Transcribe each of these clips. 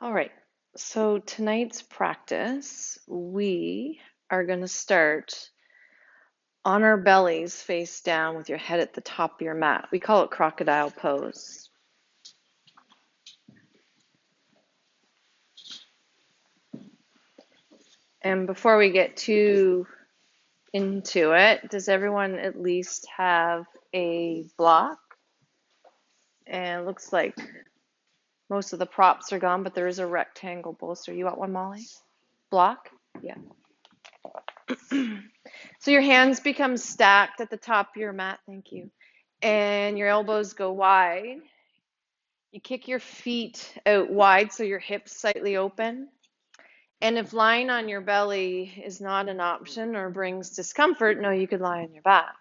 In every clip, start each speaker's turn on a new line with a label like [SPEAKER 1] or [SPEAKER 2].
[SPEAKER 1] All right, so tonight's practice, we are going to start on our bellies face down with your head at the top of your mat. We call it crocodile pose. And before we get too into it, does everyone at least have a block? And it looks like most of the props are gone, but there is a rectangle bolster. You want one, Molly? Block? Yeah. So your hands become stacked at the top of your mat. Thank you. And your elbows go wide. You kick your feet out wide so your hips slightly open. And if lying on your belly is not an option or brings discomfort, no, you could lie on your back.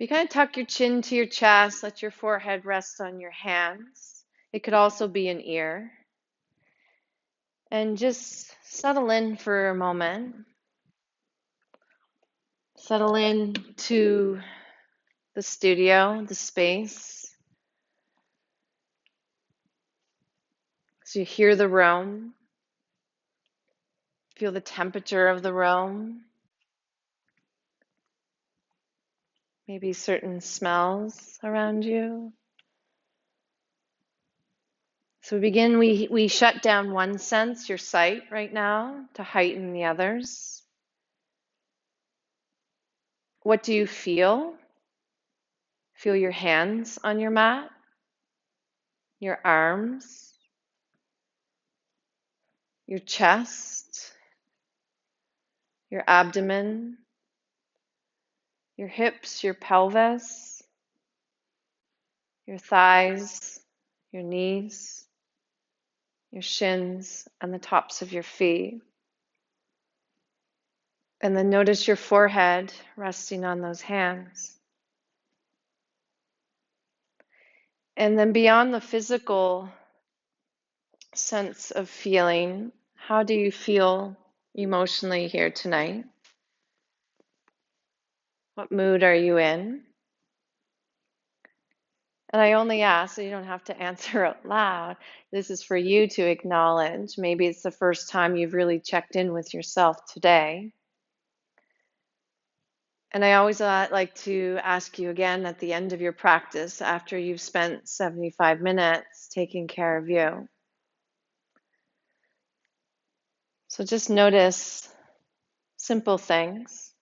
[SPEAKER 1] You kind of tuck your chin to your chest, let your forehead rest on your hands. It could also be an ear. And just settle in for a moment. Settle in to the studio, the space. So you hear the room, feel the temperature of the room, maybe certain smells around you. So we shut down one sense, your sight right now, to heighten the others. What do you feel? Feel your hands on your mat, your arms, your chest, your abdomen, your hips, your pelvis, your thighs, your knees, your shins, and the tops of your feet. And then notice your forehead resting on those hands. And then beyond the physical sense of feeling, how do you feel emotionally here tonight? What mood are you in? And I only ask, so you don't have to answer out loud. This is for you to acknowledge. Maybe it's the first time you've really checked in with yourself today. And I always like to ask you again at the end of your practice, after you've spent 75 minutes taking care of you. So just notice simple things,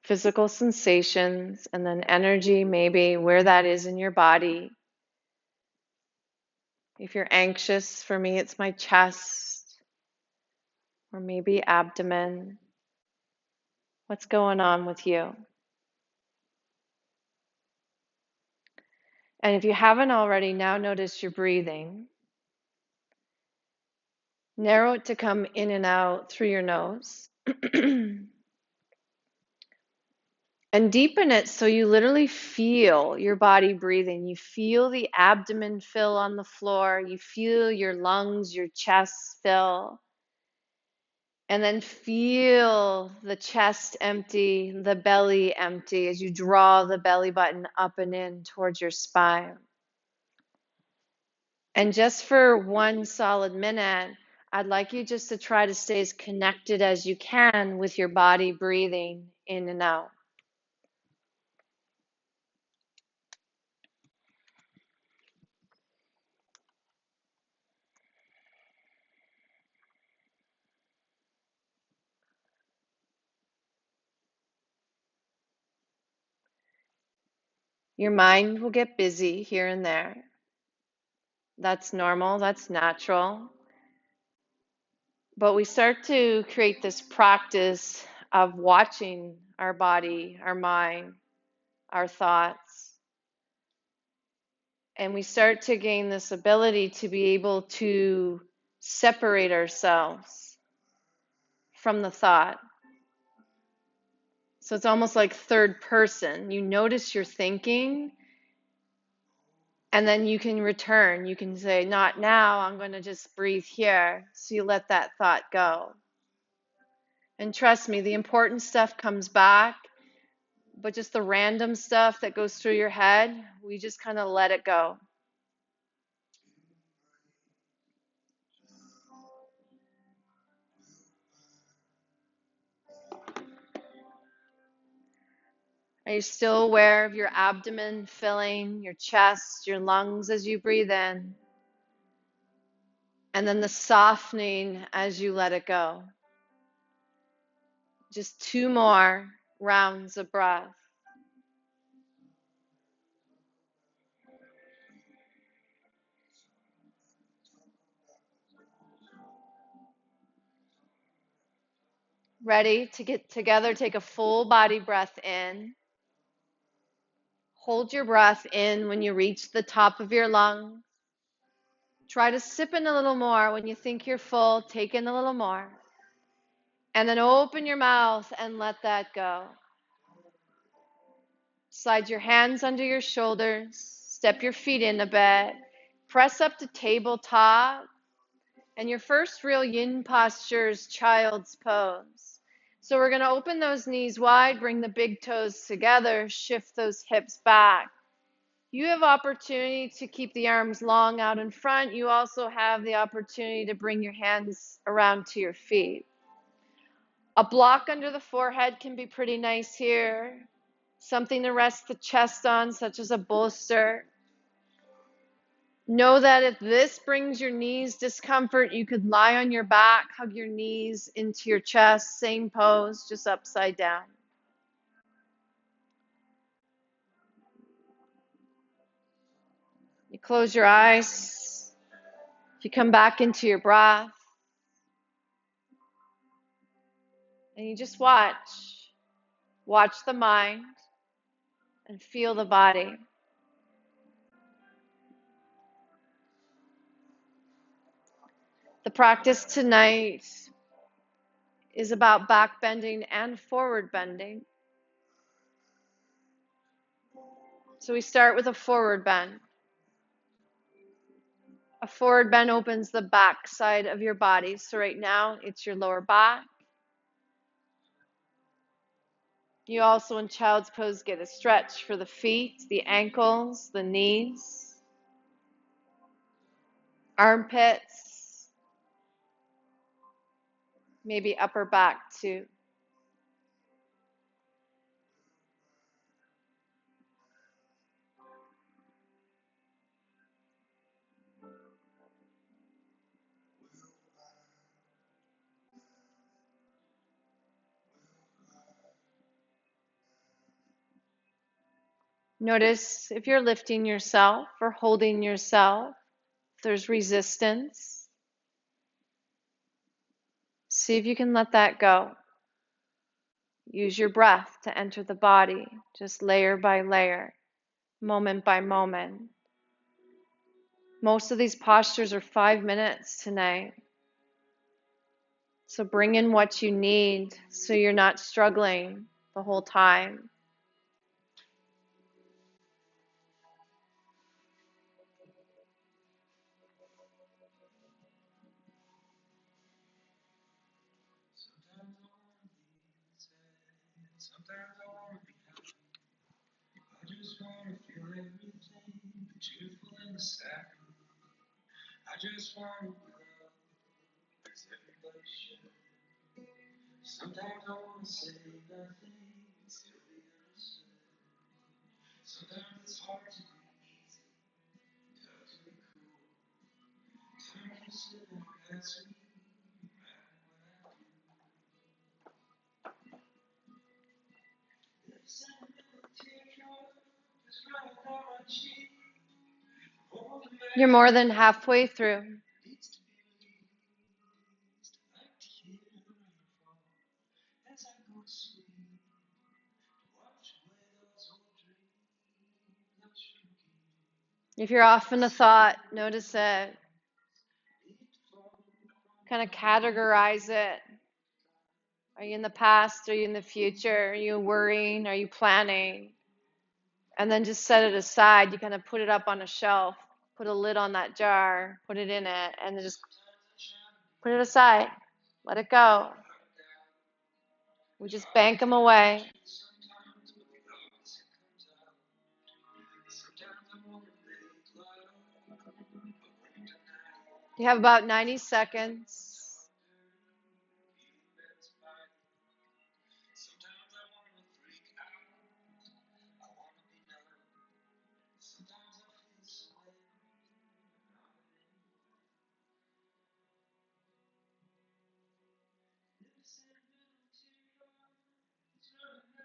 [SPEAKER 1] physical sensations, and then energy, maybe where that is in your body. If you're anxious, for me, it's my chest, or maybe abdomen. What's going on with you? And if you haven't already, now notice your breathing. Narrow it to come in and out through your nose. And deepen it so you literally feel your body breathing. You feel the abdomen fill on the floor. You feel your lungs, your chest fill. And then feel the chest empty, the belly empty as you draw the belly button up and in towards your spine. And just for 1 solid minute, I'd like you just to try to stay as connected as you can with your body breathing in and out. Your mind will get busy here and there. That's normal, that's natural. But we start to create this practice of watching our body, our mind, our thoughts. And we start to gain this ability to be able to separate ourselves from the thought. So it's almost like third person. You notice your thinking, and then you can return. You can say, not now, I'm going to just breathe here. So you let that thought go. And trust me, the important stuff comes back, but just the random stuff that goes through your head, we just kind of let it go. Are you still aware of your abdomen filling your chest, your lungs as you breathe in? And then the softening as you let it go. Just 2 more rounds of breath. Ready to get together? Take a full body breath in. Hold your breath in when you reach the top of your lungs. Try to sip in a little more. When you think you're full, take in a little more. And then open your mouth and let that go. Slide your hands under your shoulders. Step your feet in a bit. Press up to tabletop. And your first real yin posture is child's pose. So we're going to open those knees wide, bring the big toes together, shift those hips back. You have opportunity to keep the arms long out in front. You also have the opportunity to bring your hands around to your feet. A block under the forehead can be pretty nice here. Something to rest the chest on, such as a bolster. Know that if this brings your knees discomfort, you could lie on your back, hug your knees into your chest, same pose, just upside down. You close your eyes. You come back into your breath. And you just watch. Watch the mind and feel the body. The practice tonight is about back bending and forward bending. So we start with a forward bend. A forward bend opens the back side of your body. So right now it's your lower back. You also in child's pose get a stretch for the feet, the ankles, the knees, armpits, maybe upper back too. Notice if you're lifting yourself or holding yourself, if there's resistance. See if you can let that go. Use your breath to enter the body, just layer by layer, moment by moment. Most of these postures are 5 minutes tonight. So bring in what you need so you're not struggling the whole time. You're more than halfway through. If you're off in a thought, notice it. Kind of categorize it. Are you in the past? Are you in the future? Are you worrying? Are you planning? And then just set it aside. You kind of put it up on a shelf, put a lid on that jar, put it in it, and then just put it aside. Let it go. We just bank them away. You have about 90 seconds.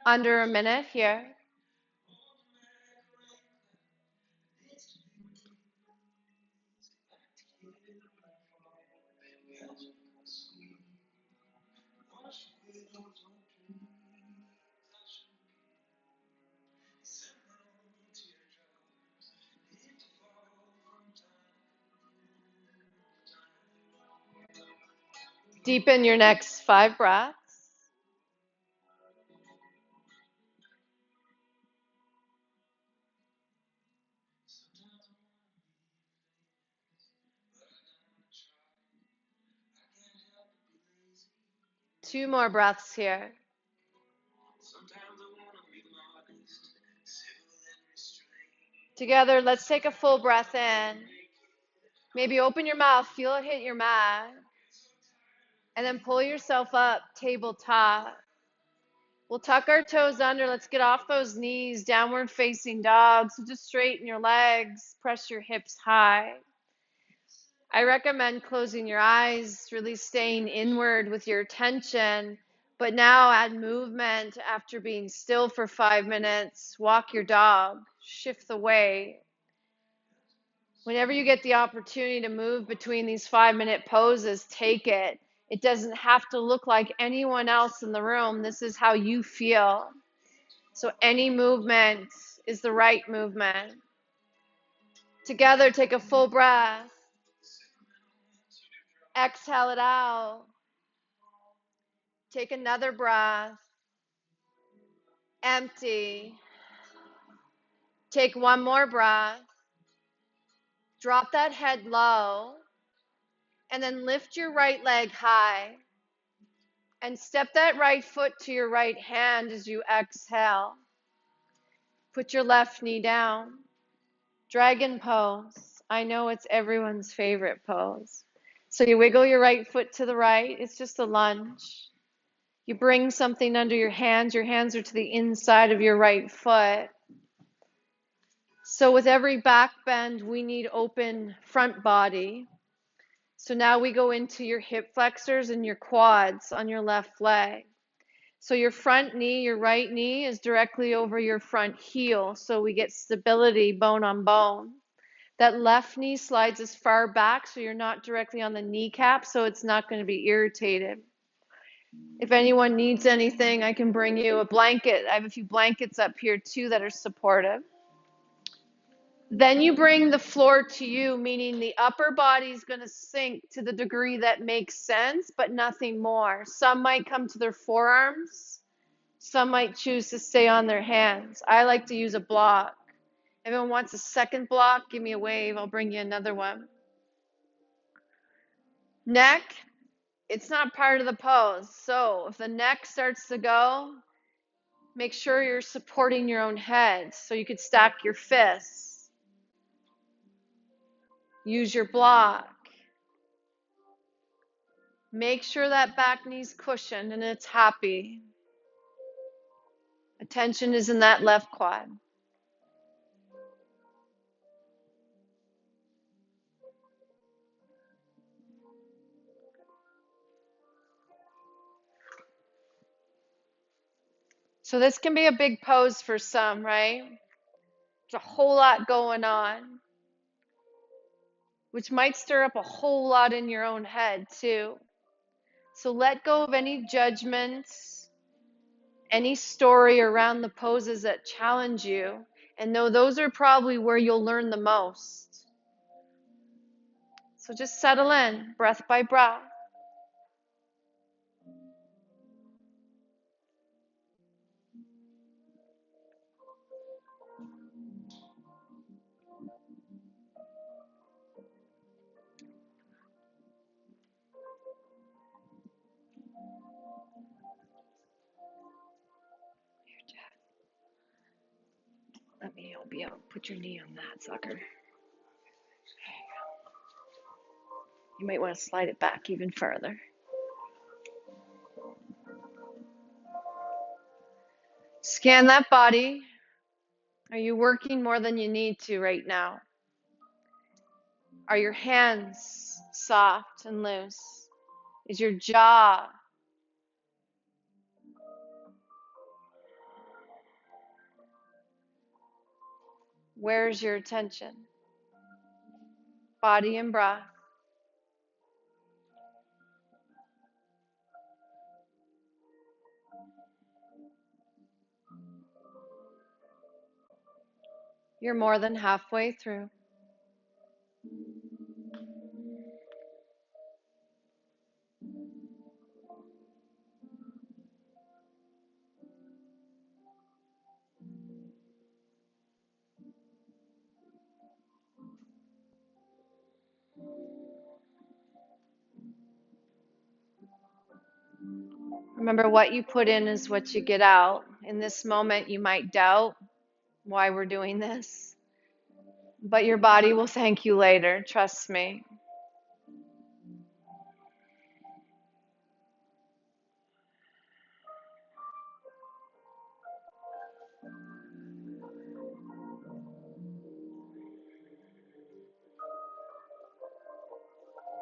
[SPEAKER 1] Under a minute here. Deepen your next 5 breaths. Two more breaths here. Together, let's take a full breath in. Maybe open your mouth, feel it hit your mat. And then pull yourself up, tabletop. We'll tuck our toes under. Let's get off those knees, downward facing dog. So just straighten your legs, press your hips high. I recommend closing your eyes, really staying inward with your attention, but now add movement after being still for 5 minutes. Walk your dog, shift the weight. Whenever you get the opportunity to move between these 5-minute poses, take it. It doesn't have to look like anyone else in the room. This is how you feel. So any movement is the right movement. Together, take a full breath. Exhale it out. Take another breath. Empty. Take one more breath. Drop that head low. And then lift your right leg high. And step that right foot to your right hand as you exhale. Put your left knee down. Dragon pose. I know it's everyone's favorite pose. So you wiggle your right foot to the right. It's just a lunge. You bring something under your hands. Your hands are to the inside of your right foot. So with every back bend, we need open front body. So now we go into your hip flexors and your quads on your left leg. So your front knee, your right knee is directly over your front heel. So we get stability bone on bone. That left knee slides as far back so you're not directly on the kneecap, so it's not going to be irritated. If anyone needs anything, I can bring you a blanket. I have a few blankets up here too that are supportive. Then you bring the floor to you, meaning the upper body is going to sink to the degree that makes sense, but nothing more. Some might come to their forearms. Some might choose to stay on their hands. I like to use a block. Everyone wants a second block? Give me a wave. I'll bring you another one. Neck, it's not part of the pose. So if the neck starts to go, make sure you're supporting your own head. So you could stack your fists. Use your block. Make sure that back knee's cushioned and it's happy. Attention is in that left quad. So this can be a big pose for some, right? There's a whole lot going on, which might stir up a whole lot in your own head too. So let go of any judgments, any story around the poses that challenge you, and know those are probably where you'll learn the most. So just settle in, breath by breath. Let me help you out. Put your knee on that sucker. You might want to slide it back even further. Scan that body. Are you working more than you need to right now? Are your hands soft and loose? Is your jaw Where's your attention? Body and breath. You're more than halfway through. Remember, what you put in is what you get out. In this moment, you might doubt why we're doing this, but your body will thank you later. Trust me.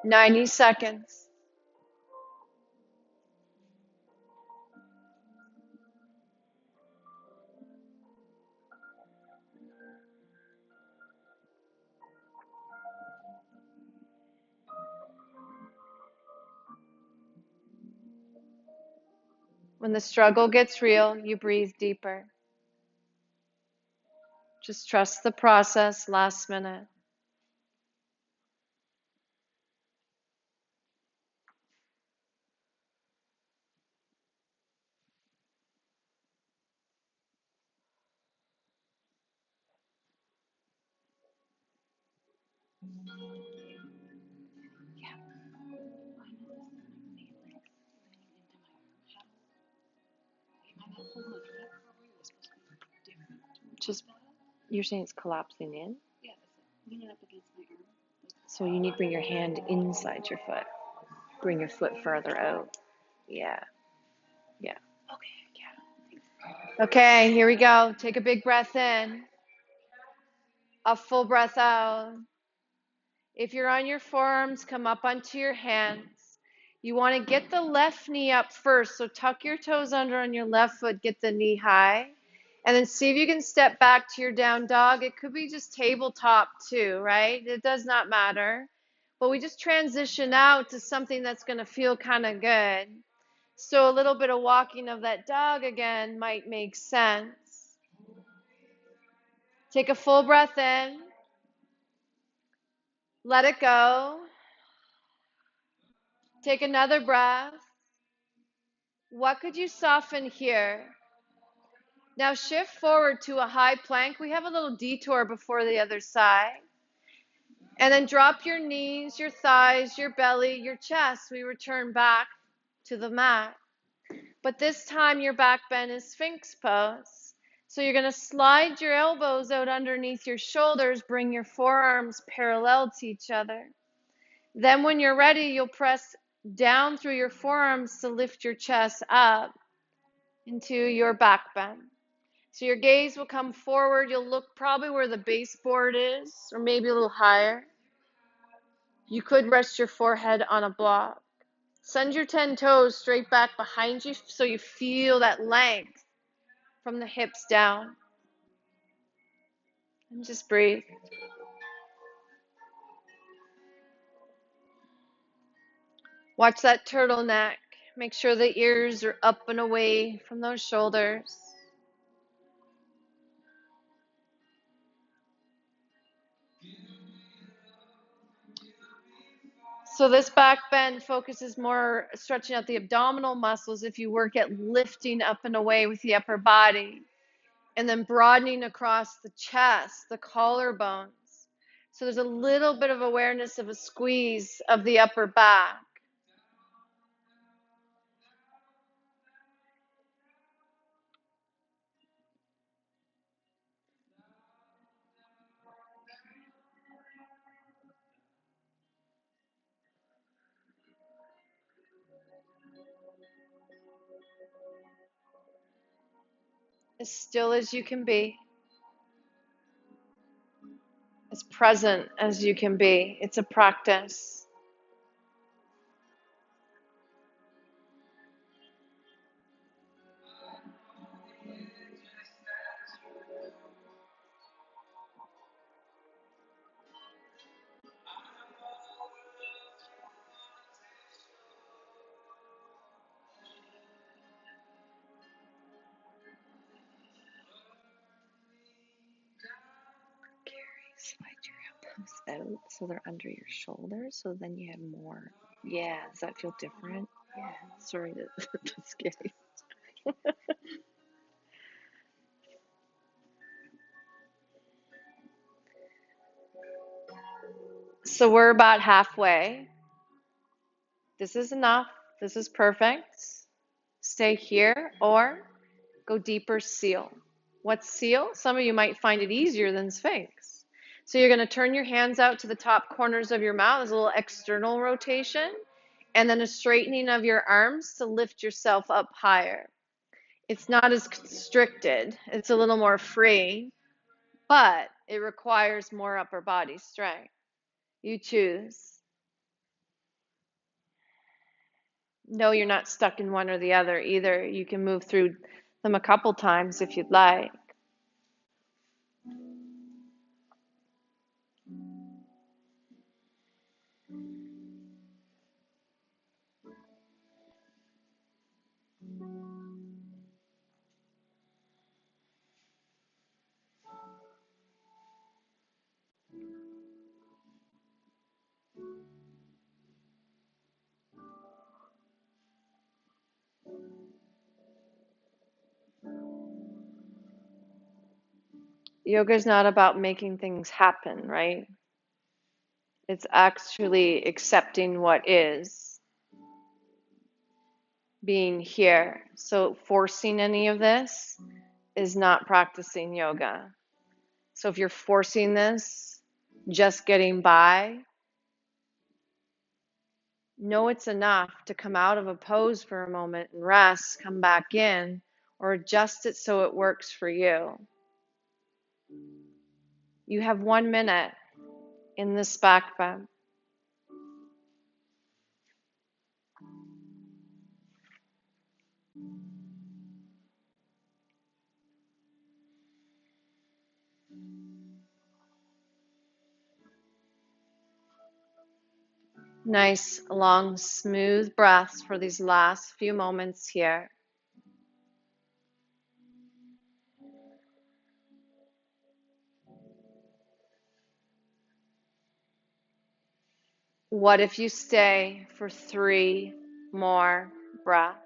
[SPEAKER 1] "90 seconds." When the struggle gets real, you breathe deeper. Just trust the process. Last minute. Just, you're saying it's collapsing in? So you need to bring your hand inside your foot. Bring your foot further out. Yeah. Yeah. Okay, here we go. Take a big breath in. A full breath out. If you're on your forearms, come up onto your hands. You want to get the left knee up first. So tuck your toes under on your left foot, get the knee high. And then see if you can step back to your down dog. It could be just tabletop too, right? It does not matter. But we just transition out to something that's going to feel kind of good. So a little bit of walking of that dog again might make sense. Take a full breath in. Let it go. Take another breath. What could you soften here? Now shift forward to a high plank. We have a little detour before the other side. And then drop your knees, your thighs, your belly, your chest. We return back to the mat. But this time your back bend is Sphinx pose. So you're going to slide your elbows out underneath your shoulders, bring your forearms parallel to each other. Then when you're ready, you'll press down through your forearms to lift your chest up into your back bend. So your gaze will come forward. You'll look probably where the baseboard is, or maybe a little higher. You could rest your forehead on a block. Send your 10 toes straight back behind you so you feel that length from the hips down. And just breathe. Watch that turtleneck. Make sure the ears are up and away from those shoulders. So this back bend focuses more stretching out the abdominal muscles if you work at lifting up and away with the upper body, and then broadening across the chest, the collarbones. So there's a little bit of awareness of a squeeze of the upper back. As still as you can be. As present as you can be. It's a practice. out so they're under your shoulders, so then you have more. Yeah, does that feel different? Yeah, sorry to scare you. So we're about halfway. This is enough. This is perfect. Stay here or go deeper, seal. What's seal? Some of you might find it easier than Sphinx. So you're going to turn your hands out to the top corners of your mouth. There's a little external rotation, and then a straightening of your arms to lift yourself up higher. It's not as constricted. It's a little more free, but it requires more upper body strength. You choose. No, you're not stuck in one or the other either. You can move through them a couple times if you'd like. Yoga is not about making things happen, right? It's actually accepting what is, being here. So forcing any of this is not practicing yoga. So if you're forcing this, just getting by, know it's enough to come out of a pose for a moment and rest, come back in, or adjust it so it works for you. You have 1 minute in this back bend. Nice, long, smooth breaths for these last few moments here. What if you stay for 3 more breaths?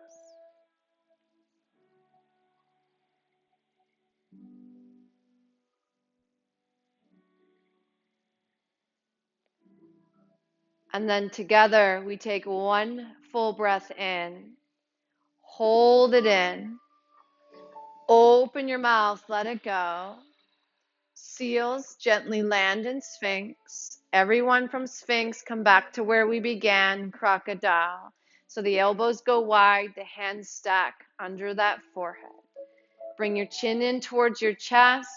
[SPEAKER 1] And then together we take 1 full breath in, hold it in, open your mouth, let it go. Seals gently land in Sphinx. Everyone from Sphinx come back to where we began, crocodile. So the elbows go wide, the hands stack under that forehead. Bring your chin in towards your chest.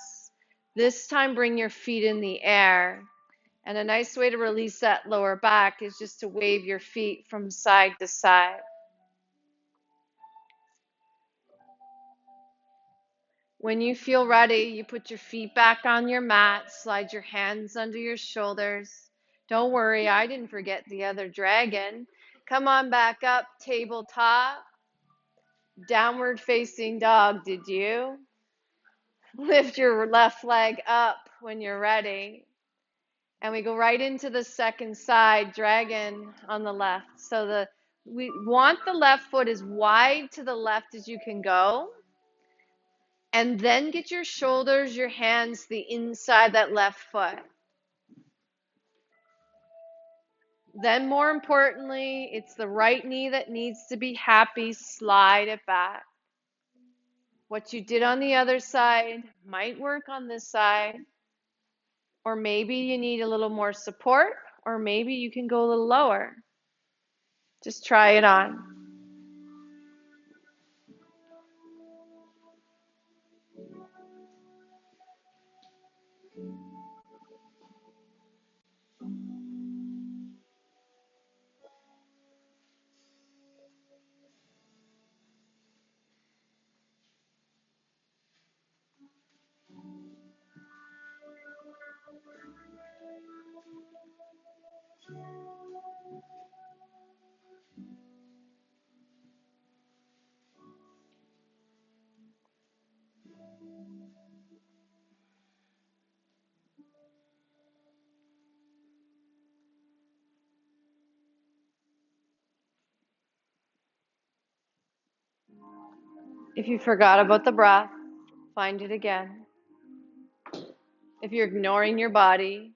[SPEAKER 1] This time bring your feet in the air. And a nice way to release that lower back is just to wave your feet from side to side. When you feel ready, you put your feet back on your mat, slide your hands under your shoulders. Don't worry, I didn't forget the other dragon. Come on back up, tabletop. Downward facing dog, did you? Lift your left leg up when you're ready. And we go right into the second side, dragon on the left. So we want the left foot as wide to the left as you can go. And then get your shoulders, your hands, the inside that left foot. Then more importantly, it's the right knee that needs to be happy. Slide it back. What you did on the other side might work on this side. Or maybe you need a little more support, or maybe you can go a little lower. Just try it on. If you forgot about the breath, find it again. If you're ignoring your body,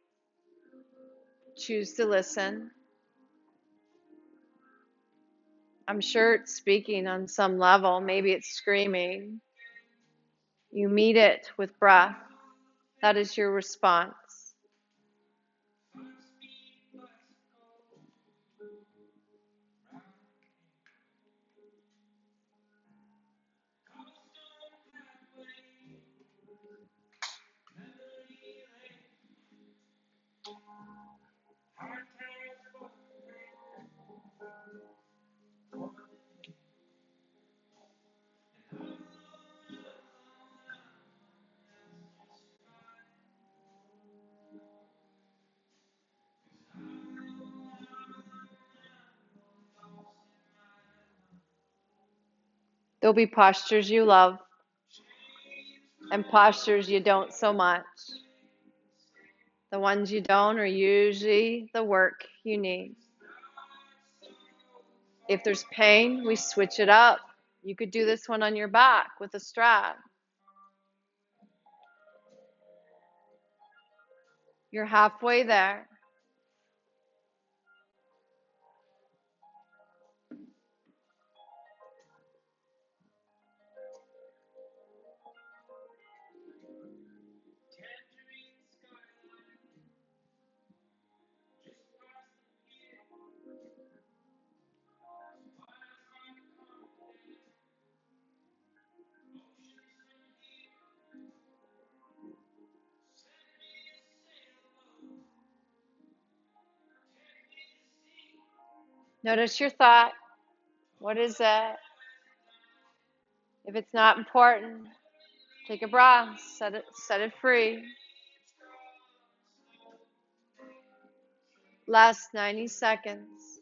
[SPEAKER 1] choose to listen. I'm sure it's speaking on some level. Maybe it's screaming. You meet it with breath. That is your response. There'll be postures you love and postures you don't so much. The ones you don't are usually the work you need. If there's pain, we switch it up. You could do this one on your back with a strap. You're halfway there. Notice your thought. What is it? If it's not important, take a breath, set it free. Last 90 seconds.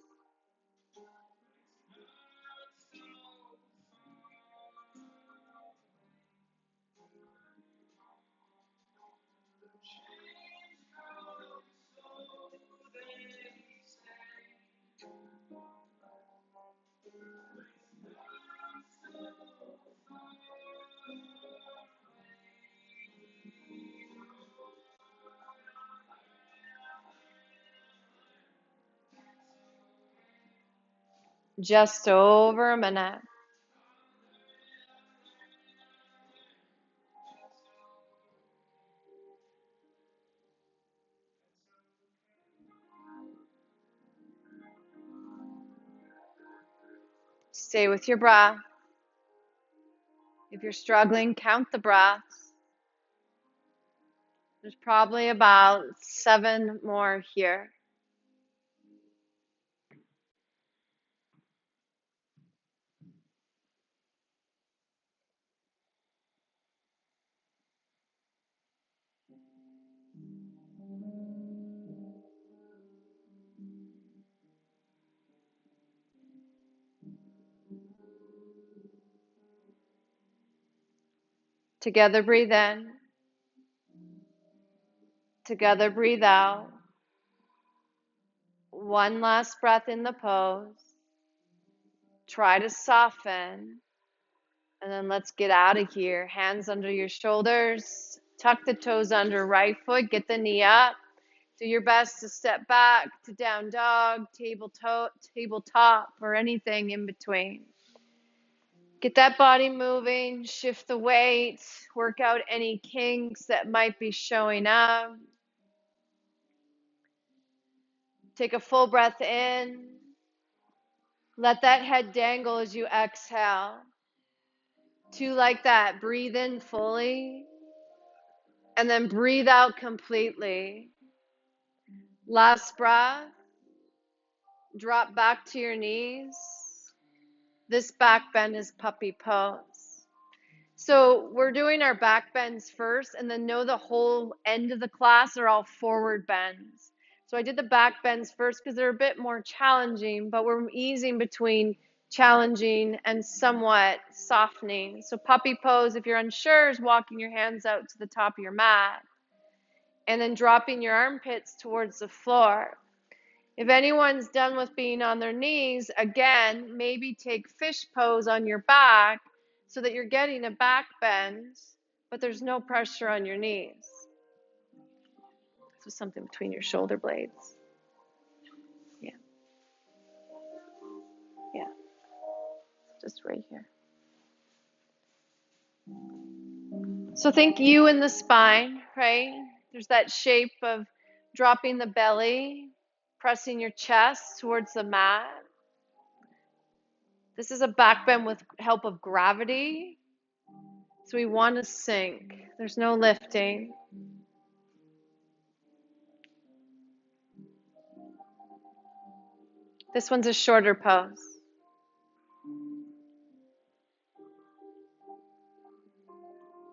[SPEAKER 1] Just over a minute. Stay with your breath. If you're struggling, count the breaths. There's probably about 7 more here. Together, breathe in. Together, breathe out. One last breath in the pose. Try to soften. And then let's get out of here. Hands under your shoulders. Tuck the toes under right foot. Get the knee up. Do your best to step back to down dog, tabletop, or anything in between. Get that body moving. Shift the weight. Work out any kinks that might be showing up. Take a full breath in. Let that head dangle as you exhale. 2 like that. Breathe in fully. And then breathe out completely. Last breath. Drop back to your knees. This back bend is puppy pose. So we're doing our back bends first, and then know the whole end of the class are all forward bends. So I did the back bends first because they're a bit more challenging, but we're easing between challenging and somewhat softening. So puppy pose, if you're unsure, is walking your hands out to the top of your mat and then dropping your armpits towards the floor. If anyone's done with being on their knees, again, maybe take fish pose on your back so that you're getting a back bend, but there's no pressure on your knees. So something between your shoulder blades. Yeah. Yeah. Just right here. So think you in the spine, right? There's that shape of dropping the belly, pressing your chest towards the mat. This is a back bend with help of gravity. So we want to sink. There's no lifting. This one's a shorter pose.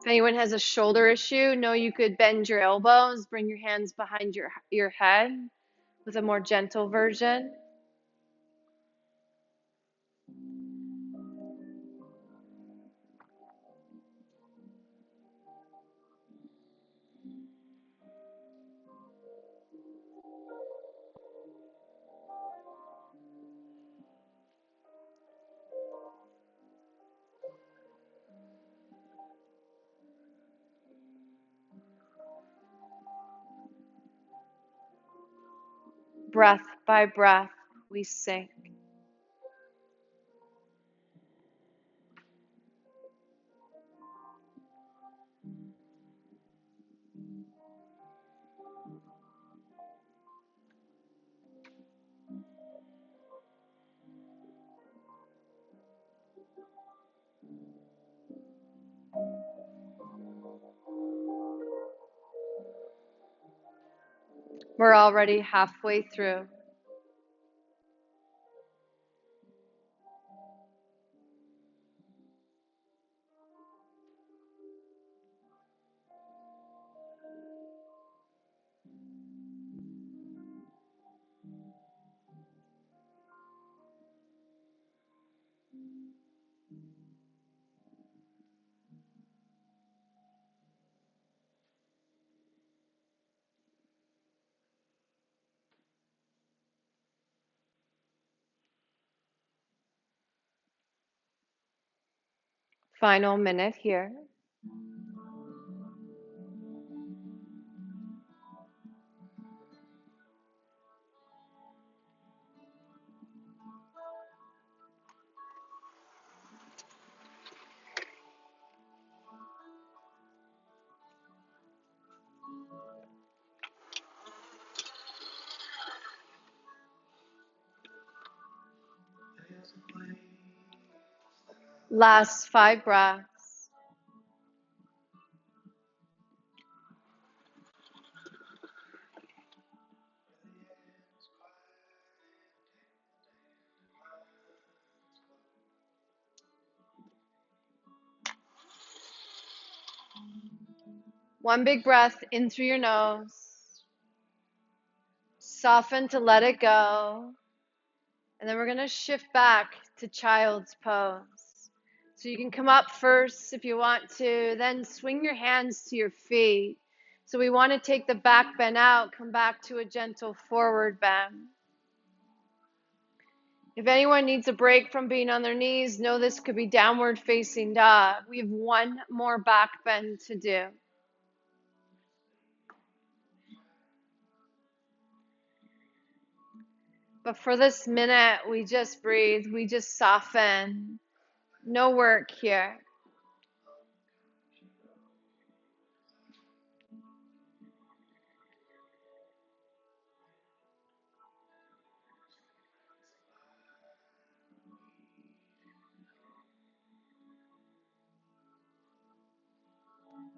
[SPEAKER 1] If anyone has a shoulder issue, know you could bend your elbows, bring your hands behind your head with a more gentle version. Breath by breath, we sink. We're already halfway through. Final minute here. Last 5 breaths. One big breath in through your nose. Soften to let it go. And then we're going to shift back to child's pose. So you can come up first if you want to, then swing your hands to your feet. So we want to take the back bend out, come back to a gentle forward bend. If anyone needs a break from being on their knees, know this could be downward facing dog. We have one more back bend to do. But for this minute, we just breathe, we just soften. No work here.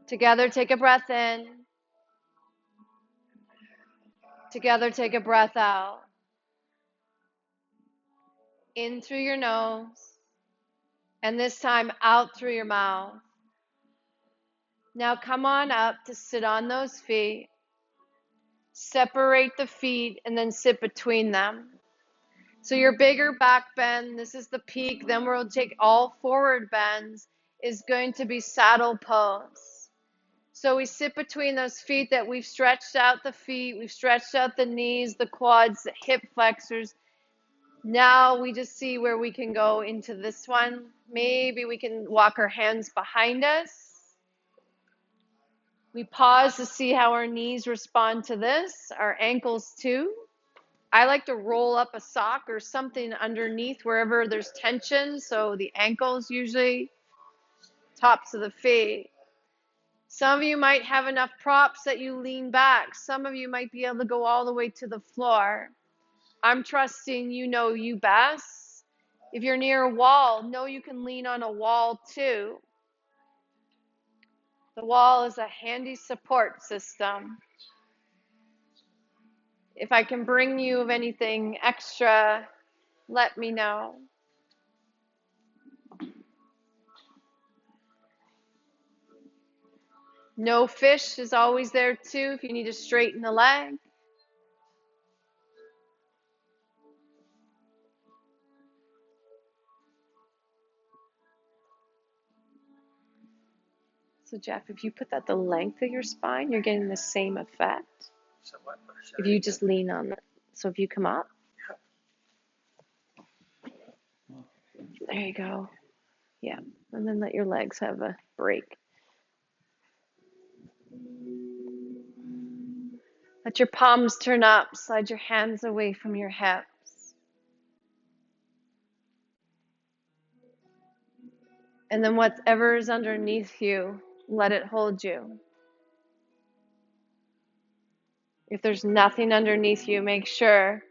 [SPEAKER 1] Together, take a breath in. Together, take a breath out. In through your nose, and this time out through your mouth. Now come on up to sit on those feet. Separate the feet and then sit between them. So your bigger back bend, this is the peak, then we'll take all forward bends, is going to be saddle pose. So we sit between those feet that we've stretched out the feet, we've stretched out the knees, the quads, the hip flexors. Now we just see where we can go into this one. Maybe we can walk our hands behind us. We pause to see how our knees respond to this, our ankles too. I like to roll up a sock or something underneath wherever there's tension. So the ankles usually, tops of the feet. Some of you might have enough props that you lean back. Some of you might be able to go all the way to the floor. I'm trusting you know you best. If you're near a wall, know you can lean on a wall too. The wall is a handy support system. If I can bring you of anything extra, let me know. No fish is always there too if you need to straighten the leg. So Jeff, if you put that the length of your spine, you're getting the same effect. If you just lean on it. So if you come up. There you go. Yeah. And then let your legs have a break. Let your palms turn up. Slide your hands away from your hips. And then whatever is underneath you, let it hold you. If there's nothing underneath you, make sure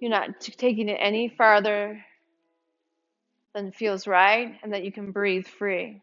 [SPEAKER 1] you're not taking it any farther than feels right and that you can breathe free.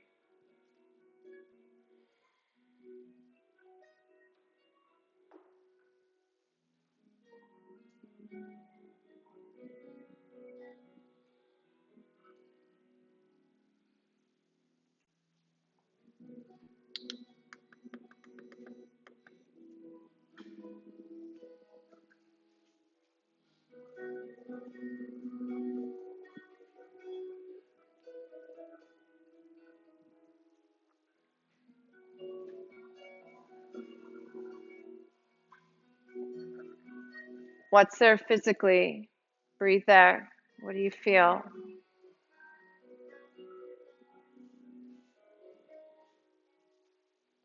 [SPEAKER 1] What's there physically? Breathe there. What do you feel?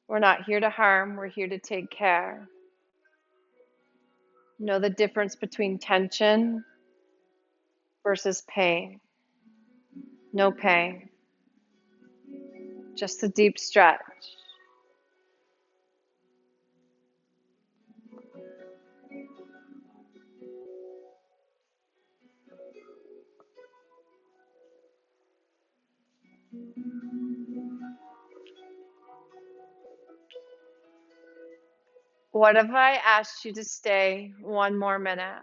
[SPEAKER 1] We're not here to harm, we're here to take care. Know the difference between tension versus pain. No pain, just a deep stretch. What if I asked you to stay one more minute?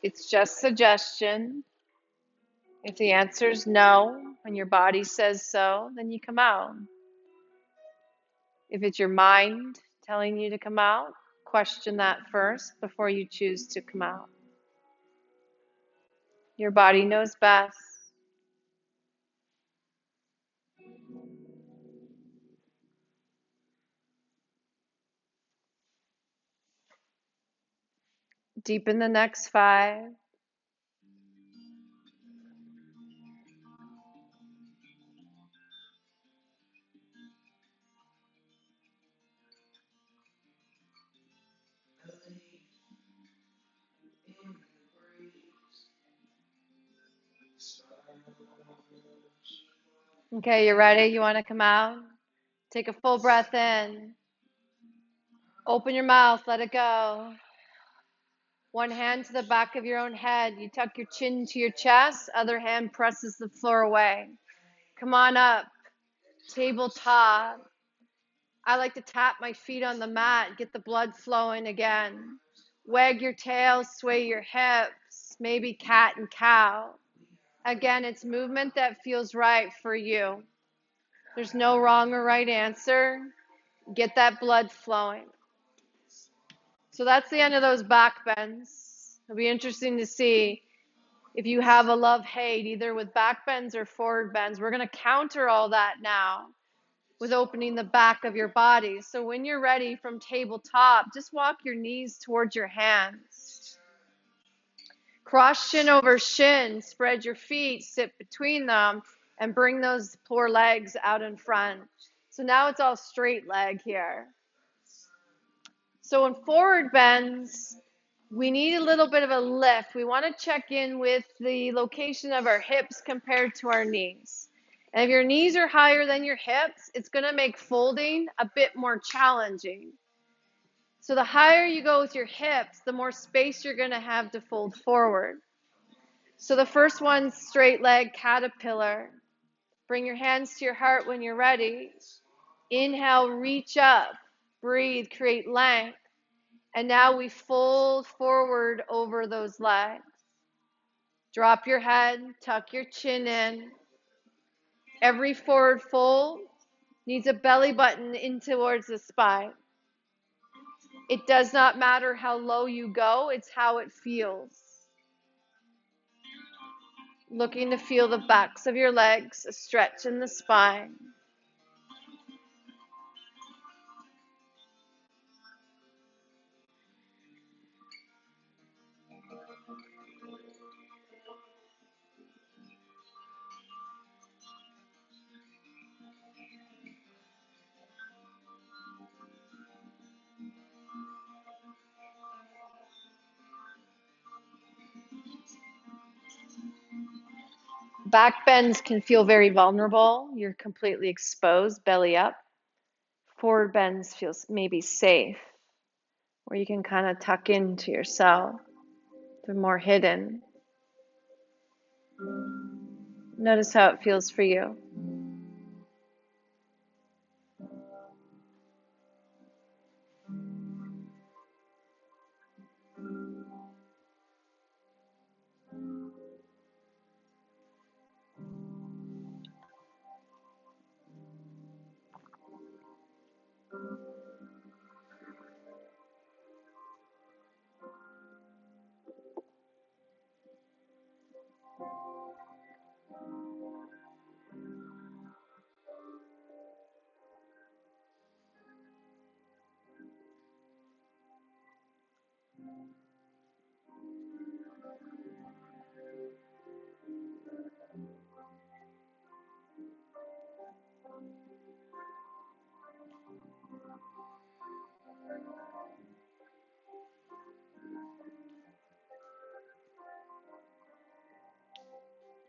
[SPEAKER 1] It's just suggestion. If the answer is no, and your body says so, then you come out. If it's your mind telling you to come out, question that first before you choose to come out. Your body knows best. Deepen the next 5. Okay, you ready? You want to come out? Take a full breath in. Open your mouth, let it go. One hand to the back of your own head. You tuck your chin to your chest. Other hand presses the floor away. Come on up. Tabletop. I like to tap my feet on the mat, get the blood flowing again. Wag your tail, sway your hips, maybe cat and cow. Again, it's movement that feels right for you. There's no wrong or right answer. Get that blood flowing. So that's the end of those back bends. It'll be interesting to see if you have a love-hate, either with back bends or forward bends. We're going to counter all that now with opening the back of your body. So when you're ready from tabletop, just walk your knees towards your hands. Cross shin over shin, spread your feet, sit between them, and bring those poor legs out in front. So now it's all straight leg here. So in forward bends, we need a little bit of a lift. We want to check in with the location of our hips compared to our knees. And if your knees are higher than your hips, it's going to make folding a bit more challenging. So the higher you go with your hips, the more space you're going to have to fold forward. So the first one's straight leg caterpillar. Bring your hands to your heart when you're ready. Inhale, reach up. Breathe, create length. And now we fold forward over those legs. Drop your head, tuck your chin in. Every forward fold needs a belly button in towards the spine. It does not matter how low you go, it's how it feels. Looking to feel the backs of your legs, a stretch in the spine. Back bends can feel very vulnerable. You're completely exposed, belly up. Forward bends feels maybe safe, where you can kind of tuck into yourself. They're more hidden. Notice how it feels for you.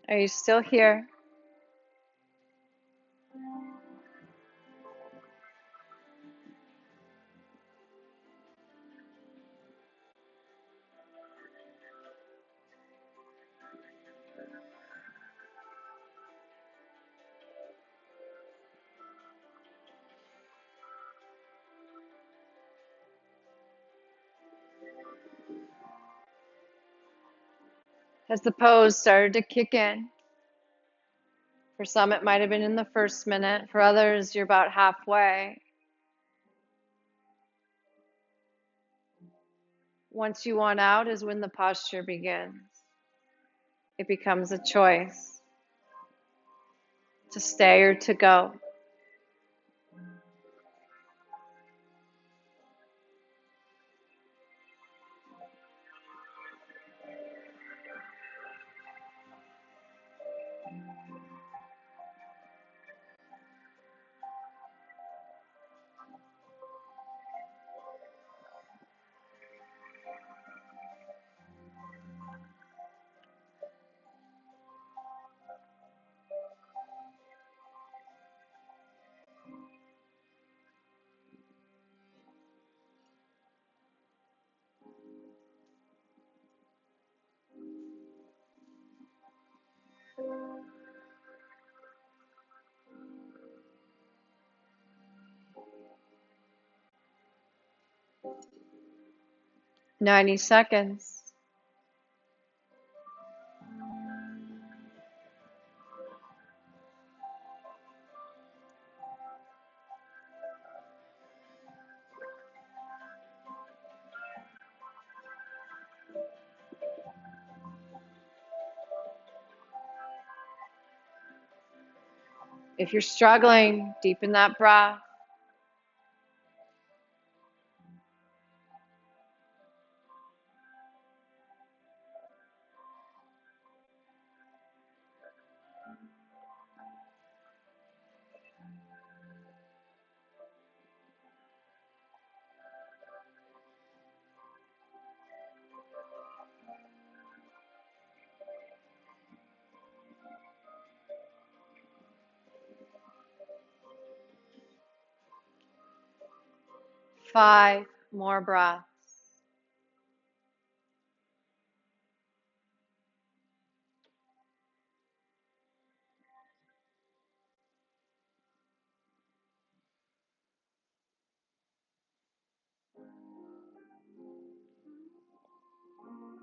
[SPEAKER 1] Are you still here? Has the pose started to kick in? For some, it might have been in the first minute. For others, you're about halfway. Once you want out is when the posture begins. It becomes a choice to stay or to go. "90 seconds." If you're struggling, deepen that breath. Five more breaths.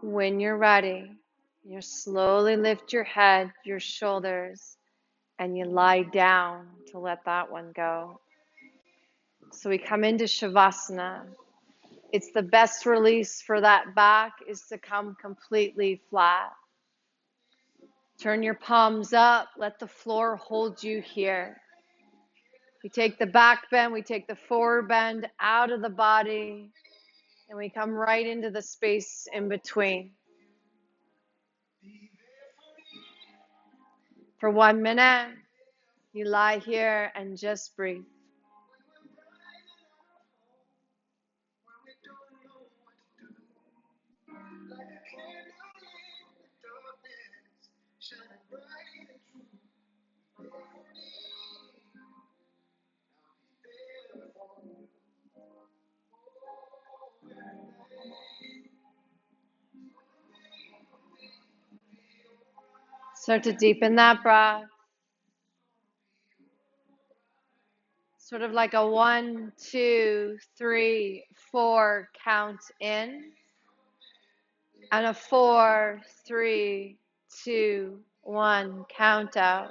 [SPEAKER 1] When you're ready, you slowly lift your head, your shoulders, and you lie down to let that one go. So we come into Shavasana. It's the best release for that back is to come completely flat. Turn your palms up. Let the floor hold you here. We take the back bend, we take the forward bend out of the body, and we come right into the space in between. For 1 minute, you lie here and just breathe. Start to deepen that breath. Sort of like a 1, 2, 3, 4 count in, and a 4, 3, 2, 1 count out.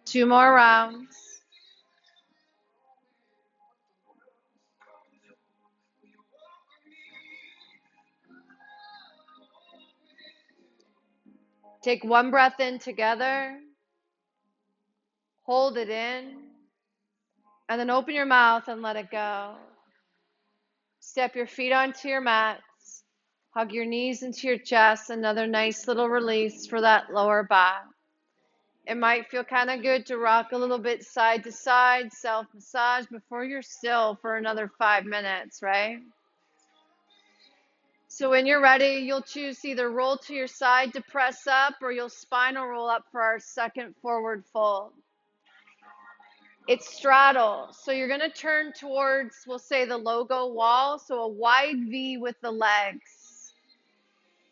[SPEAKER 1] Two more rounds. Take one breath in together, hold it in, and then open your mouth and let it go. Step your feet onto your mats, hug your knees into your chest, another nice little release for that lower back. It might feel kind of good to rock a little bit side to side, self-massage before you're still for another 5 minutes, right? So when you're ready, you'll choose to either roll to your side to press up, or you'll spinal roll up for our second forward fold. It's straddle. So you're going to turn towards, we'll say, the logo wall. So a wide V with the legs.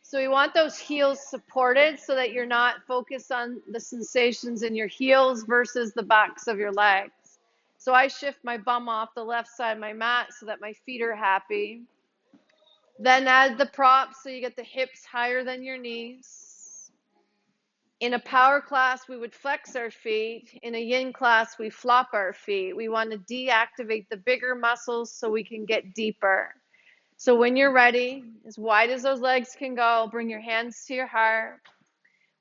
[SPEAKER 1] So we want those heels supported so that you're not focused on the sensations in your heels versus the backs of your legs. So I shift my bum off the left side of my mat so that my feet are happy. Then add the props so you get the hips higher than your knees. In a power class, we would flex our feet. In a yin class, we flop our feet. We want to deactivate the bigger muscles so we can get deeper. So when you're ready, as wide as those legs can go, bring your hands to your heart.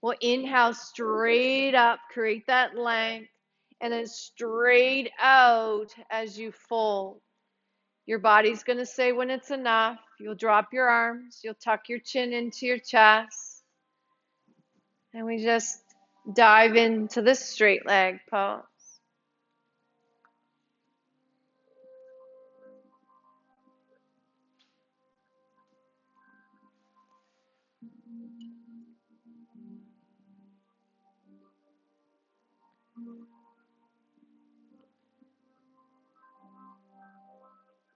[SPEAKER 1] We'll inhale straight up, create that length, and then straight out as you fold. Your body's going to say when it's enough. You'll drop your arms, you'll tuck your chin into your chest, and we just dive into this straight leg pose.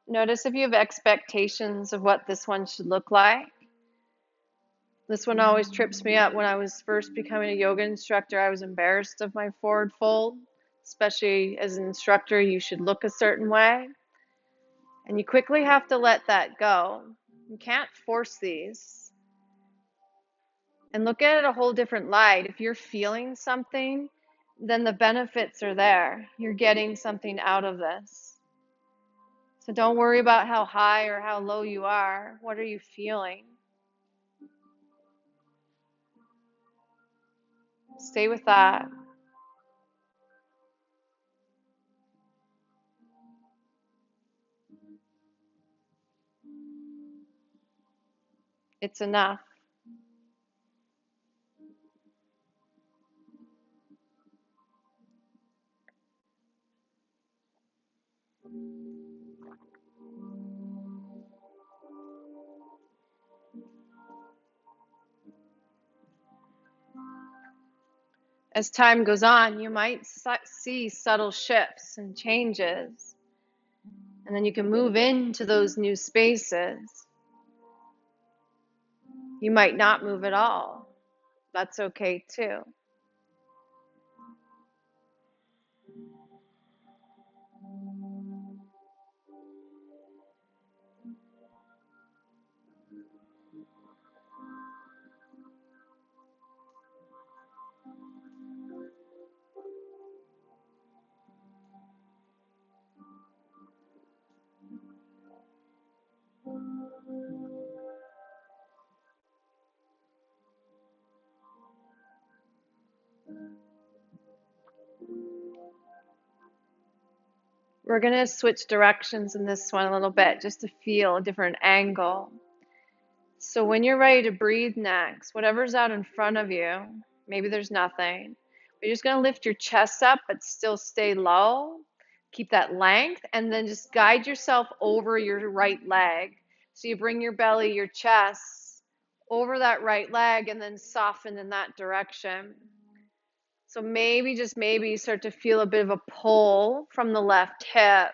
[SPEAKER 1] Notice if you have expectations of what this one should look like. This one always trips me up. When I was first becoming a yoga instructor, I was embarrassed of my forward fold. Especially as an instructor, you should look a certain way. And you quickly have to let that go. You can't force these. And look at it a whole different light. If you're feeling something, then the benefits are there. You're getting something out of this. So don't worry about how high or how low you are. What are you feeling? Stay with that. It's enough. As time goes on, you might see subtle shifts and changes, and then you can move into those new spaces. You might not move at all. That's okay too. We're going to switch directions in this one a little bit just to feel a different angle. So when you're ready to breathe next, whatever's out in front of you, maybe there's nothing. You're just going to lift your chest up, but still stay low. Keep that length, and then just guide yourself over your right leg. So you bring your belly, your chest over that right leg, and then soften in that direction. So maybe, just maybe, you start to feel a bit of a pull from the left hip,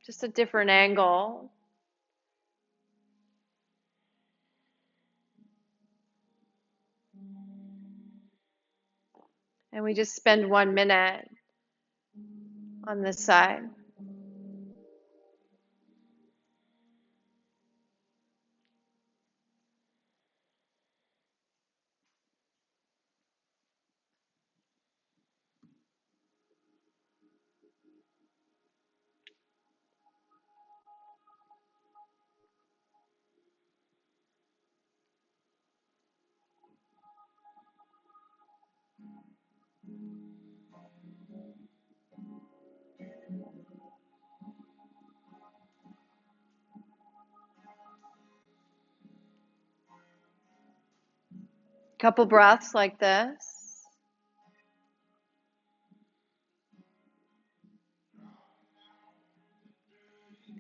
[SPEAKER 1] just a different angle. And we just spend 1 minute on this side. Couple breaths like this.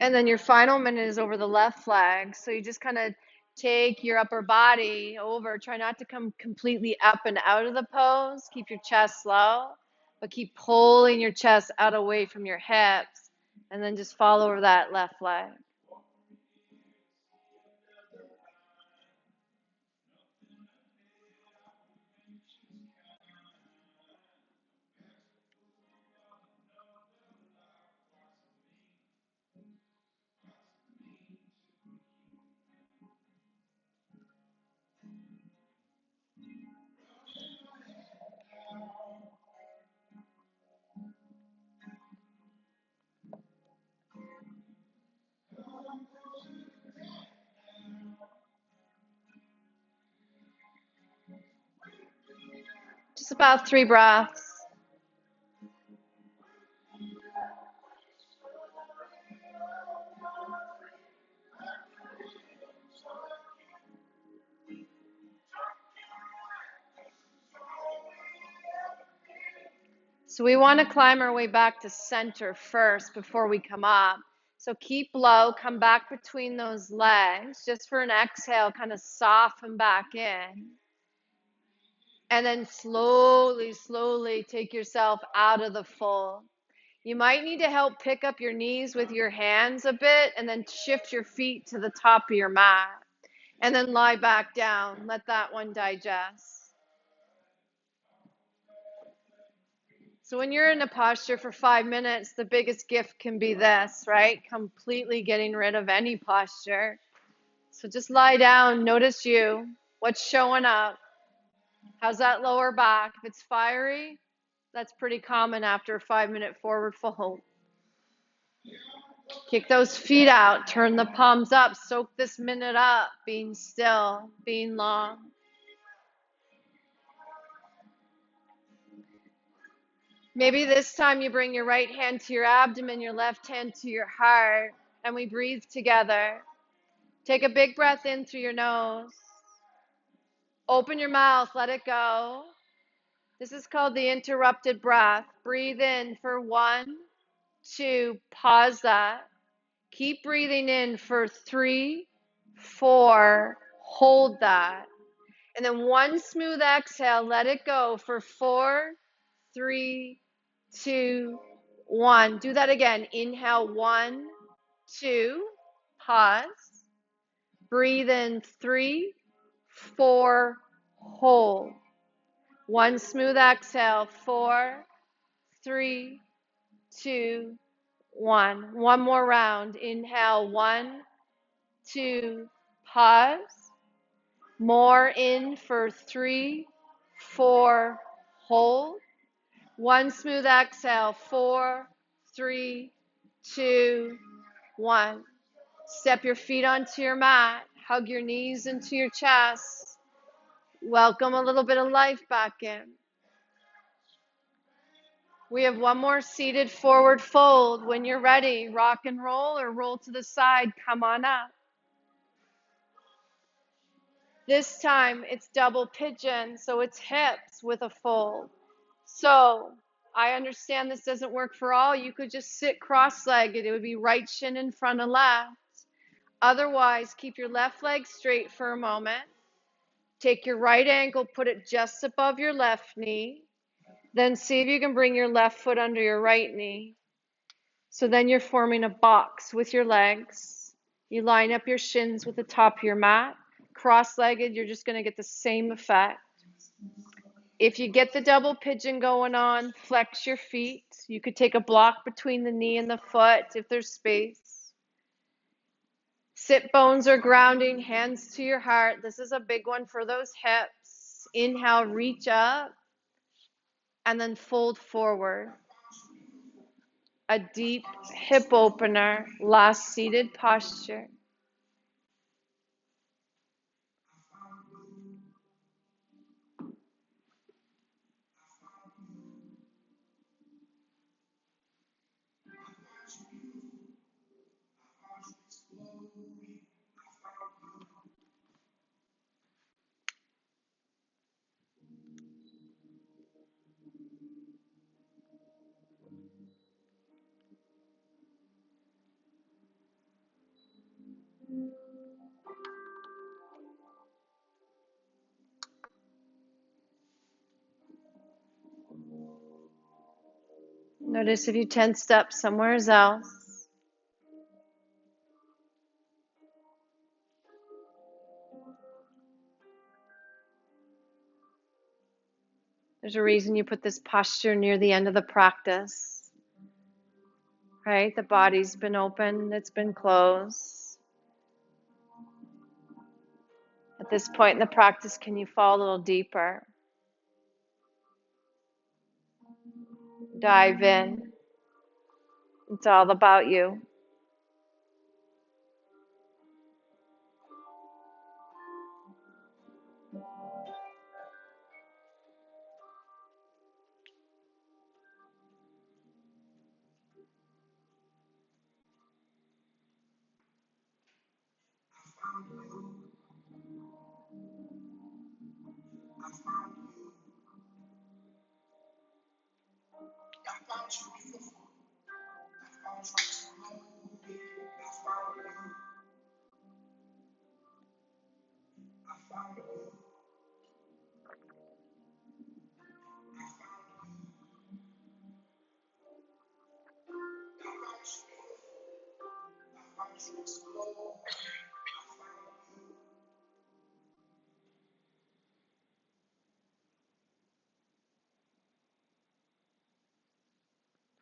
[SPEAKER 1] And then your final minute is over the left leg. So you just kind of take your upper body over. Try not to come completely up and out of the pose. Keep your chest low, but keep pulling your chest out away from your hips. And then just fall over that left leg. Just about 3 breaths. So we want to climb our way back to center first before we come up. So keep low, come back between those legs, just for an exhale, kind of soften back in. And then slowly, slowly take yourself out of the fold. You might need to help pick up your knees with your hands a bit and then shift your feet to the top of your mat. And then lie back down. Let that one digest. So when you're in a posture for 5 minutes, the biggest gift can be this, right? Completely getting rid of any posture. So just lie down, notice you, what's showing up. How's that lower back? If it's fiery, that's pretty common after a 5 minute forward fold. Kick those feet out. Turn the palms up. Soak this minute up. Being still, being long. Maybe this time you bring your right hand to your abdomen, your left hand to your heart, and we breathe together. Take a big breath in through your nose. Open your mouth, let it go. This is called the interrupted breath. Breathe in for 1, 2, pause that. Keep breathing in for 3, 4, hold that. And then 1 smooth exhale, let it go for 4, 3, 2, 1. Do that again. Inhale, 1, 2, pause. Breathe in 3, 4, hold. 1 smooth exhale, 4, 3, 2, 1. One more round. Inhale, 1, 2, pause. More in for 3, 4, hold. 1 smooth exhale, 4, 3, 2, 1. Step your feet onto your mat. Hug your knees into your chest. Welcome a little bit of life back in. We have one more seated forward fold. When you're ready, rock and roll or roll to the side. Come on up. This time it's double pigeon, so it's hips with a fold. So I understand this doesn't work for all. You could just sit cross-legged. It would be right shin in front of left. Otherwise, keep your left leg straight for a moment. Take your right ankle, put it just above your left knee. Then see if you can bring your left foot under your right knee. So then you're forming a box with your legs. You line up your shins with the top of your mat. Cross-legged, you're just going to get the same effect. If you get the double pigeon going on, flex your feet. You could take a block between the knee and the foot if there's space. Sit bones are grounding, hands to your heart. This is a big one for those hips. Inhale, reach up, and then fold forward. A deep hip opener, last seated posture. Notice if you tensed up somewhere else. There's a reason you put this posture near the end of the practice, right? The body's been open, it's been closed. At this point in the practice, can you fall a little deeper? Dive in. It's all about you.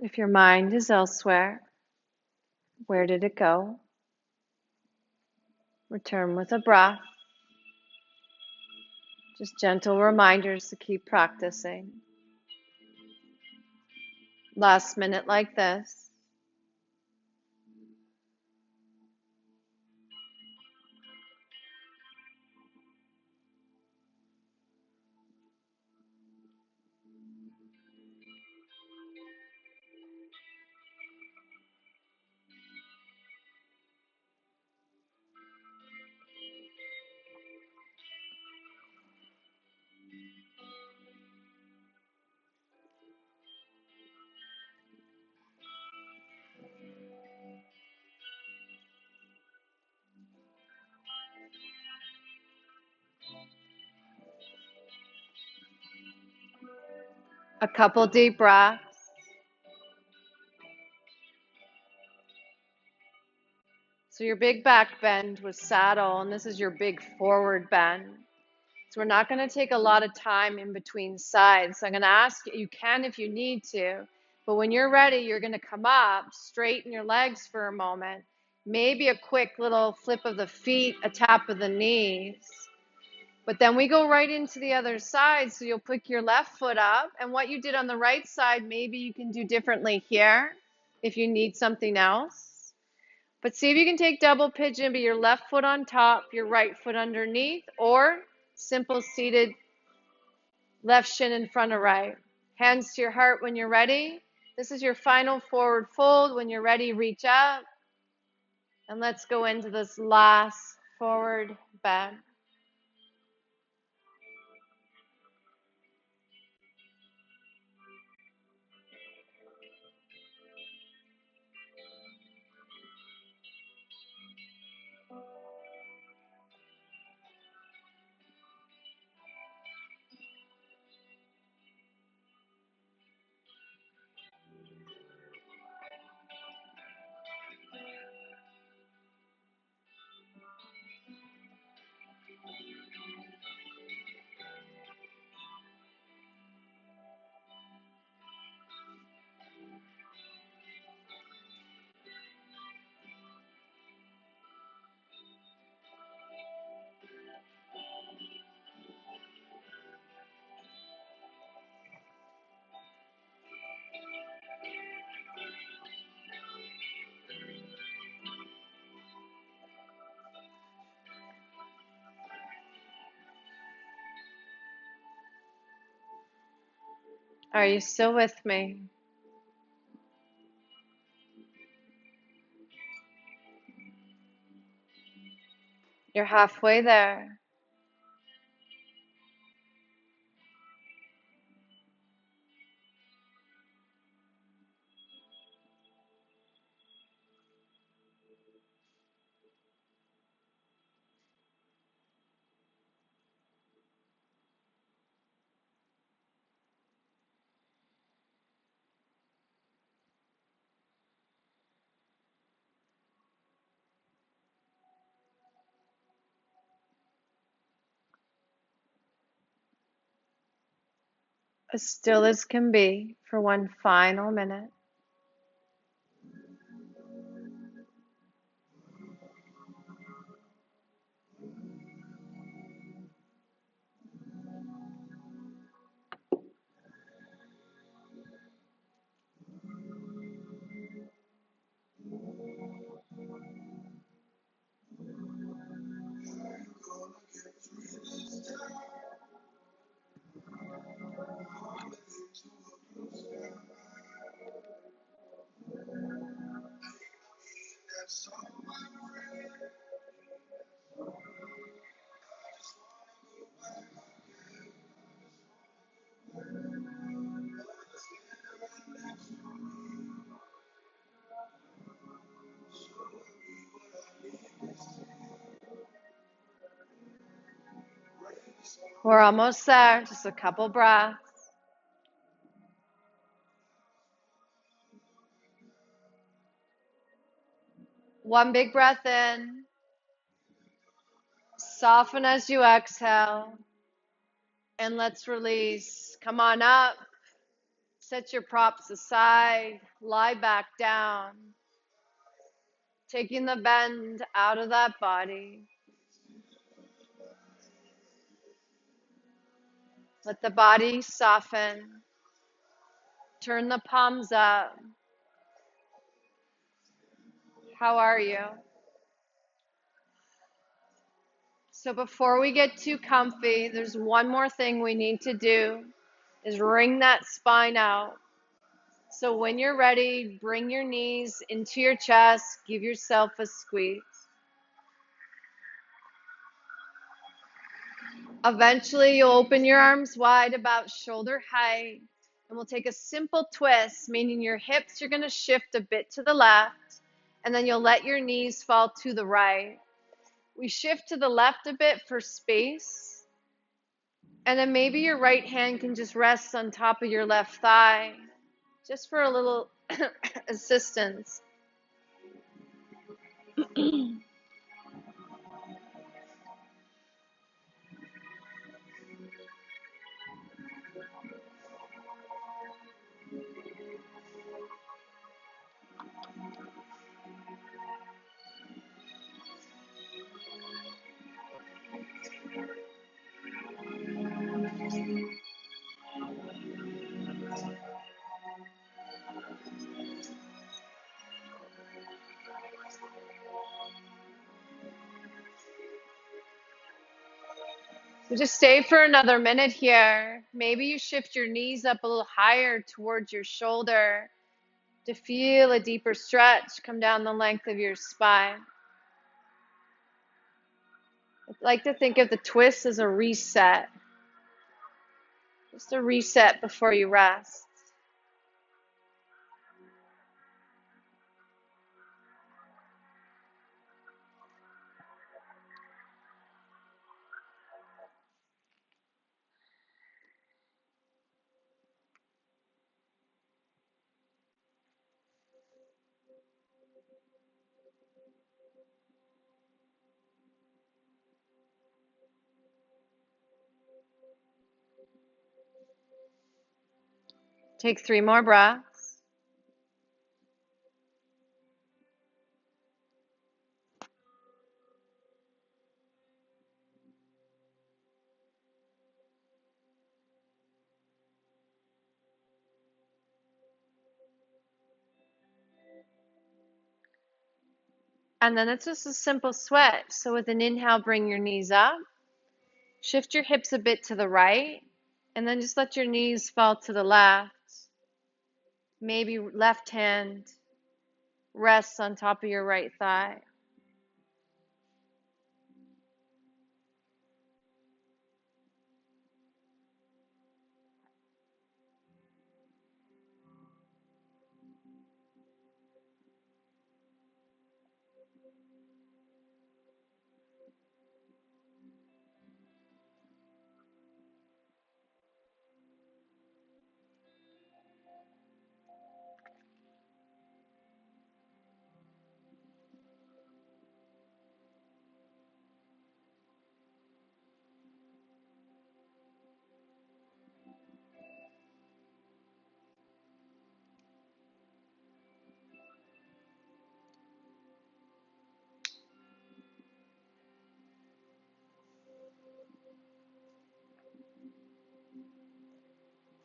[SPEAKER 1] If your mind is elsewhere, where did it go? Return with a breath. Just gentle reminders to keep practicing. Last minute like this. A couple deep breaths. So your big back bend was saddle, and this is your big forward bend. So we're not going to take a lot of time in between sides. So I'm going to ask you, you can if you need to, but when you're ready, you're going to come up, straighten your legs for a moment, maybe a quick little flip of the feet, a tap of the knees. But then we go right into the other side. So you'll pick your left foot up, and what you did on the right side, maybe you can do differently here if you need something else. But see if you can take double pigeon, but your left foot on top, your right foot underneath, or simple seated left shin in front of right. Hands to your heart when you're ready. This is your final forward fold. When you're ready, reach up. And let's go into this last forward bend. Are you still with me? You're halfway there. As still as can be for one final minute. We're almost there. Just a couple breaths. One big breath in. Soften as you exhale. And let's release. Come on up. Set your props aside. Lie back down. Taking the bend out of that body. Let the body soften. Turn the palms up. How are you? So before we get too comfy, there's one more thing we need to do is wring that spine out. So when you're ready, bring your knees into your chest, give yourself a squeeze. Eventually, you'll open your arms wide about shoulder height, and we'll take a simple twist, meaning your hips are going to shift a bit to the left, and then you'll let your knees fall to the right. We shift to the left a bit for space, And then maybe your right hand can just rest on top of your left thigh, just for a little assistance. So just stay for another minute here. Maybe you shift your knees up a little higher towards your shoulder to feel a deeper stretch come down the length of your spine. I like to think of the twist as a reset, just a reset before you rest. Take 3 more breaths. And then it's just a simple switch. So with an inhale, bring your knees up. Shift your hips a bit to the right. And then just let your knees fall to the left. Maybe left hand rests on top of your right thigh.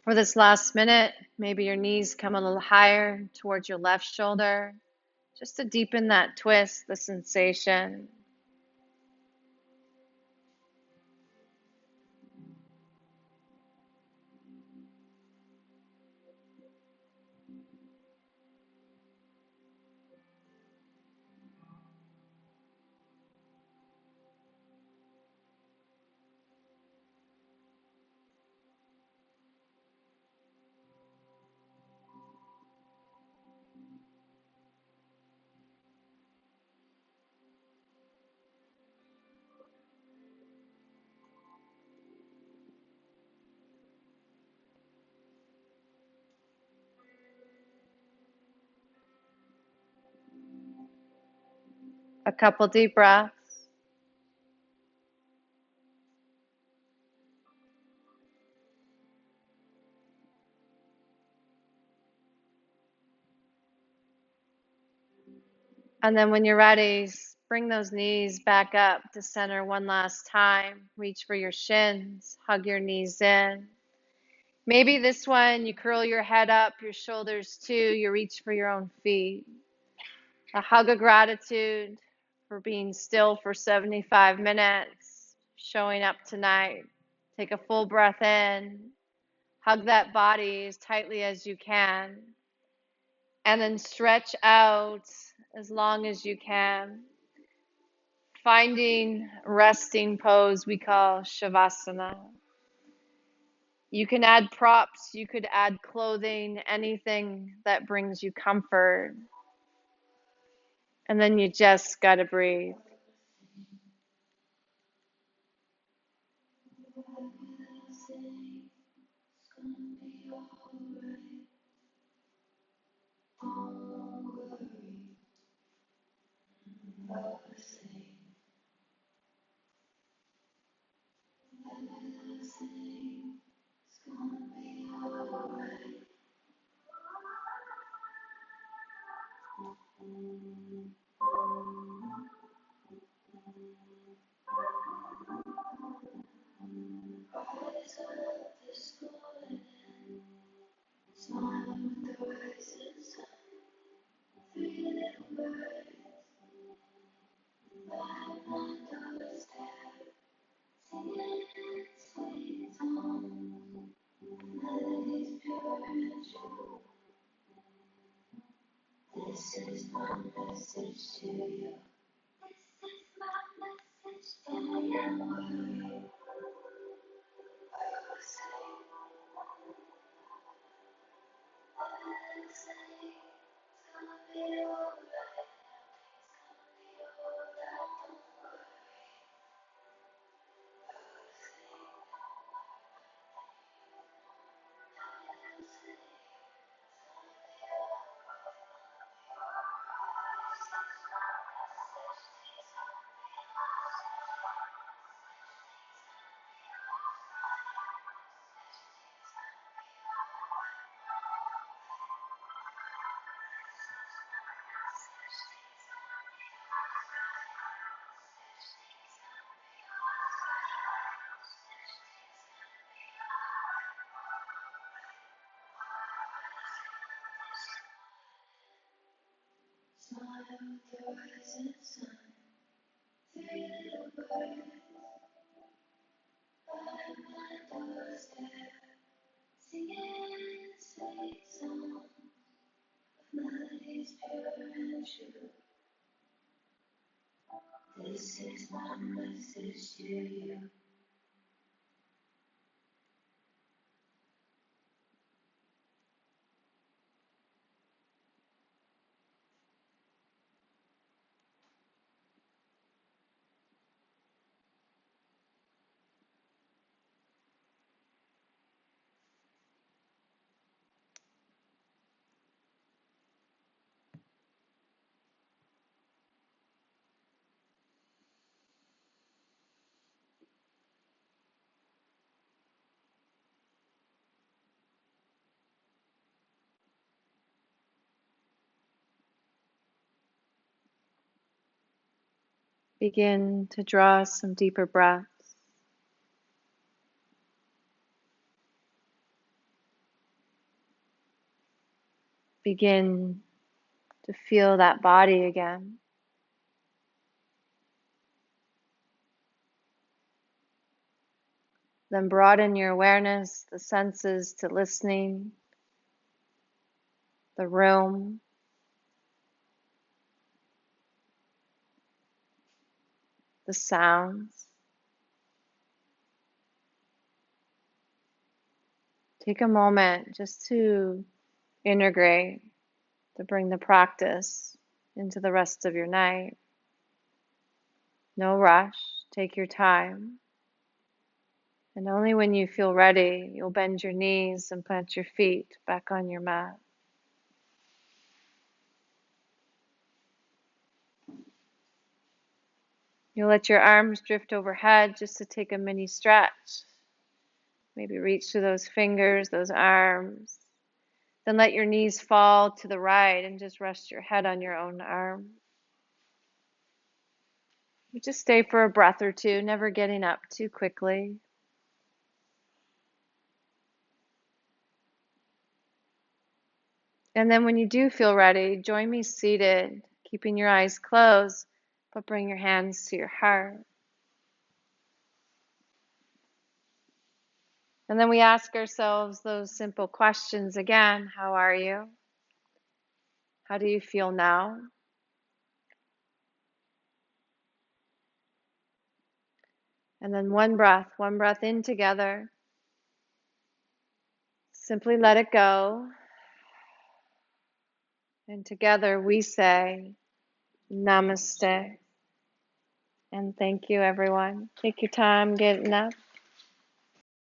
[SPEAKER 1] For this last minute, maybe your knees come a little higher towards your left shoulder, just to deepen that twist, the sensation. A couple deep breaths. And then when you're ready, bring those knees back up to center one last time. Reach for your shins, hug your knees in. Maybe this one, you curl your head up, your shoulders too, you reach for your own feet. A hug of gratitude for being still for 75 minutes, showing up tonight. Take a full breath in, hug that body as tightly as you can, and then stretch out as long as you can. Finding resting pose we call Shavasana. You can add props, you could add clothing, anything that brings you comfort. And then you just gotta breathe. Begin to draw some deeper breaths. Begin to feel that body again. Then broaden your awareness, the senses to listening, the room, the sounds. Take a moment just to integrate, to bring the practice into the rest of your night. No rush, take your time. And only when you feel ready, you'll bend your knees and plant your feet back on your mat. You'll let your arms drift overhead just to take a mini stretch. Maybe reach through those fingers, those arms. Then let your knees fall to the right and just rest your head on your own arm. You just stay for a breath or two, never getting up too quickly. And then when you do feel ready, join me seated, keeping your eyes closed, but bring your hands to your heart. And then we ask ourselves those simple questions again. How are you? How do you feel now? And then one breath in together. Simply let it go. And together we say, Namaste. And thank you, everyone. Take your time getting up.